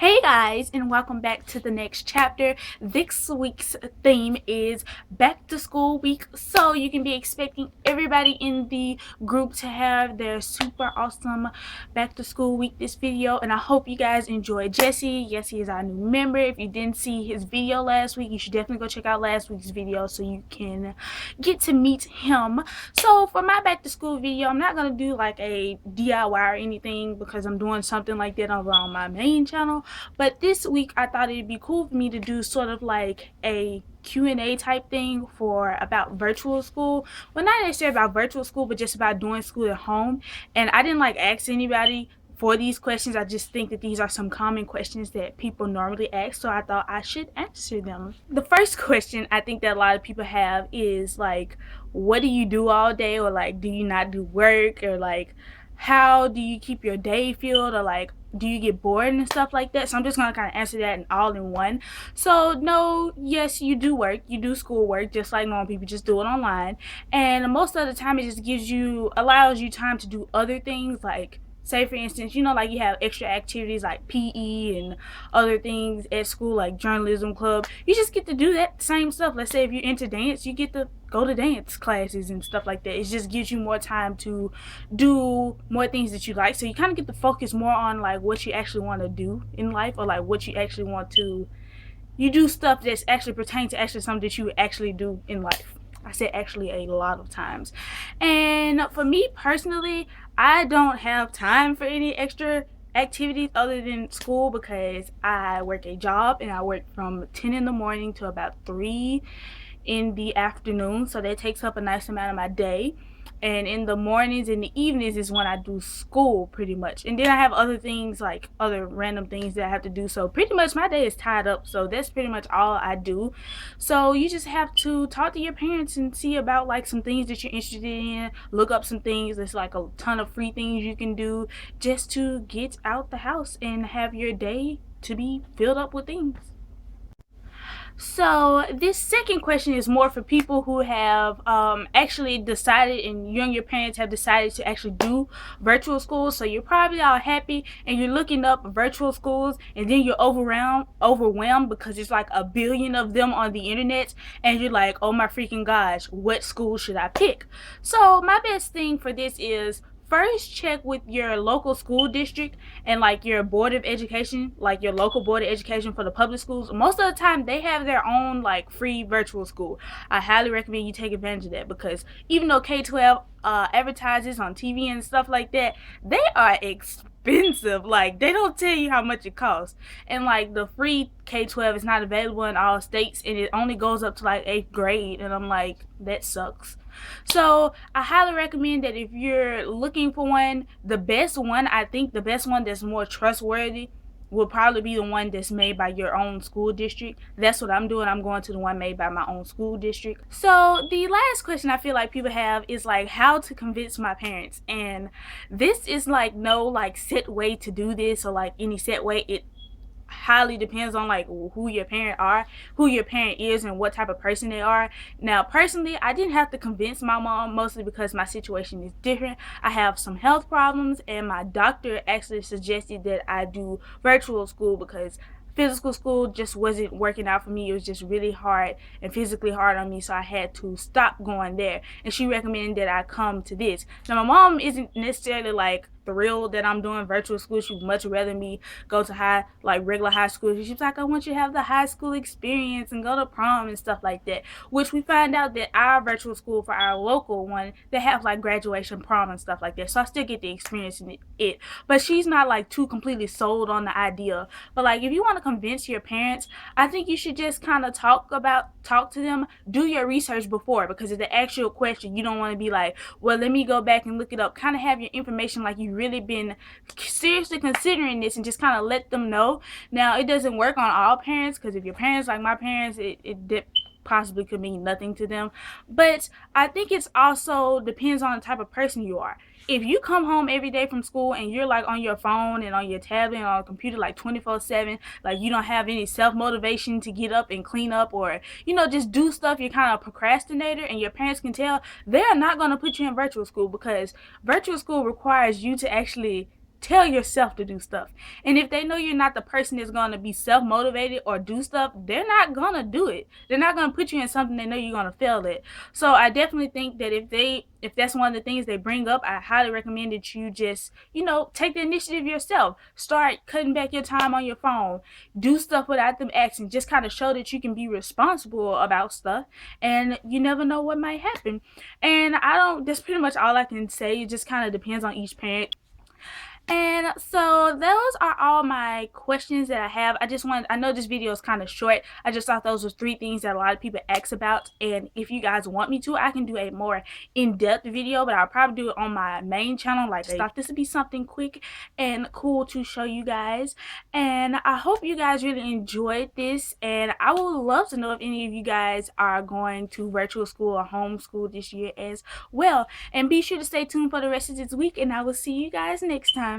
Hey guys, and welcome back to the next chapter. This week's theme is back to school week, so you can be expecting everybody in the group to have their super awesome back to school week this video, and I hope you guys enjoy Jesse. Yes, he is our new member. If you didn't see his video last week, you should definitely go check out last week's video so you can get to meet him. So for my back to school video, I'm not gonna do like a DIY or anything because I'm doing something like that over on my main channel. But this week I thought it'd be cool for me to do sort of like a Q&A type thing for about virtual school. Well, not necessarily about virtual school, but just about doing school at home. And I didn't like ask anybody for these questions. I just think that these are some common questions that people normally ask, so I thought I should answer them. The first question I think that a lot of people have is like, what do you do all day? Or like, do you not do work? Or like, how do you keep your day filled? Or like, do you get bored and stuff like that? So I'm just gonna kind of answer that all in one. So no, yes, you do work, you do school work just like normal people, just do it online, and most of the time it just allows you time to do other things. Like, say for instance, you know, like you have extra activities like PE and other things at school, like journalism club. You just get to do that same stuff. Let's say if you're into dance, you get to go to dance classes and stuff like that. It just gives you more time to do more things that you like, so you kind of get to focus more on like what you actually want to do in life, or like what you actually want to, you do stuff that's actually pertains to actually something that you actually do in life. I said actually a lot of times. And for me personally, I don't have time for any extra activities other than school because I work a job and I work from 10 in the morning to about 3 in the afternoon, so that takes up a nice amount of my day. And in the mornings and the evenings is when I do school pretty much, and then I have other things, like other random things that I have to do. So pretty much my day is tied up, so that's pretty much all I do. So you just have to talk to your parents and see about like some things that you're interested in, look up some things. There's like a ton of free things you can do just to get out the house and have your day to be filled up with things. So this second question is more for people who have actually decided, and you and your parents have decided to actually do virtual schools. So you're probably all happy and you're looking up virtual schools, and then you're overwhelmed because there's like a billion of them on the internet, and you're like, oh my freaking gosh, what school should I pick? So my best thing for this is, first check with your local school district and like your board of education, like your local board of education for the public schools. Most of the time they have their own like free virtual school. I highly recommend you take advantage of that, because even though K-12 advertises on TV and stuff like that, they are expensive. Like, they don't tell you how much it costs. And like the free K-12 is not available in all states, and it only goes up to like 8th grade, and I'm like, that sucks. So I highly recommend that if you're looking for one, the best one, I think the best one that's more trustworthy will probably be the one that's made by your own school district. That's what I'm doing. I'm going to the one made by my own school district. So the last question I feel like people have is like, how to convince my parents. And this is like no like set way to do this, or like any set way. It highly depends on like who your parent is and what type of person they are. Now personally, I didn't have to convince my mom, mostly because my situation is different. I have some health problems, and my doctor actually suggested that I do virtual school because physical school just wasn't working out for me. It was just really hard and physically hard on me, so I had to stop going there, and she recommended that I come to this. Now my mom isn't necessarily like thrilled that I'm doing virtual school. She would much rather me go to regular high school. She's like, I want you to have the high school experience and go to prom and stuff like that, which we find out that our virtual school, for our local one, they have like graduation, prom and stuff like that, so I still get the experience in it. But she's not like too completely sold on the idea. But like, if you want to convince your parents, I think you should just kind of talk to them, do your research before, because it's the actual question. You don't want to be like, well, let me go back and look it up. Kind of have your information like you really been seriously considering this, and just kind of let them know. Now it doesn't work on all parents, because if your parents like my parents, it possibly could mean nothing to them. But I think it's also depends on the type of person you are. If you come home every day from school and you're like on your phone and on your tablet and on a computer like 24/7, like you don't have any self-motivation to get up and clean up, or you know, just do stuff, you're kind of a procrastinator, and your parents can tell, they're not going to put you in virtual school, because virtual school requires you to actually tell yourself to do stuff. And if they know you're not the person that's going to be self-motivated or do stuff, they're not going to do it. They're not going to put you in something they know you're going to fail at. So I definitely think that if that's one of the things they bring up, I highly recommend that you just, take the initiative yourself. Start cutting back your time on your phone. Do stuff without them asking. Just kind of show that you can be responsible about stuff, and you never know what might happen. And that's pretty much all I can say. It just kind of depends on each parent. And so those are all my questions that I have. I know this video is kind of short. I just thought those were 3 things that a lot of people ask about. And if you guys want me to, I can do a more in-depth video, but I'll probably do it on my main channel. Like, I thought this would be something quick and cool to show you guys. And I hope you guys really enjoyed this. And I would love to know if any of you guys are going to virtual school or homeschool this year as well. And be sure to stay tuned for the rest of this week, and I will see you guys next time.